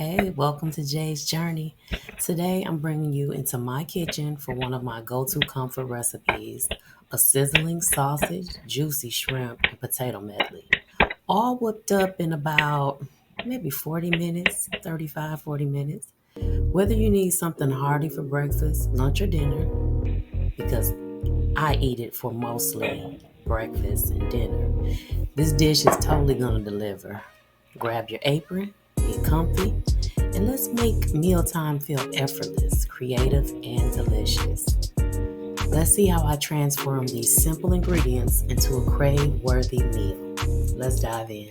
Hey, welcome to Jay's Journey. Today I'm bringing you into my kitchen for one of my go to comfort recipes, a sizzling sausage, juicy shrimp, and potato medley. All whipped up in about maybe 40 minutes, 35, 40 minutes. Whether you need something hearty for breakfast, lunch, or dinner, because I eat it for mostly breakfast and dinner, this dish is totally gonna deliver. Grab your apron, get comfy, and let's make mealtime feel effortless, creative, and delicious. Let's see how I transform these simple ingredients into a crave worthy meal. Let's dive in.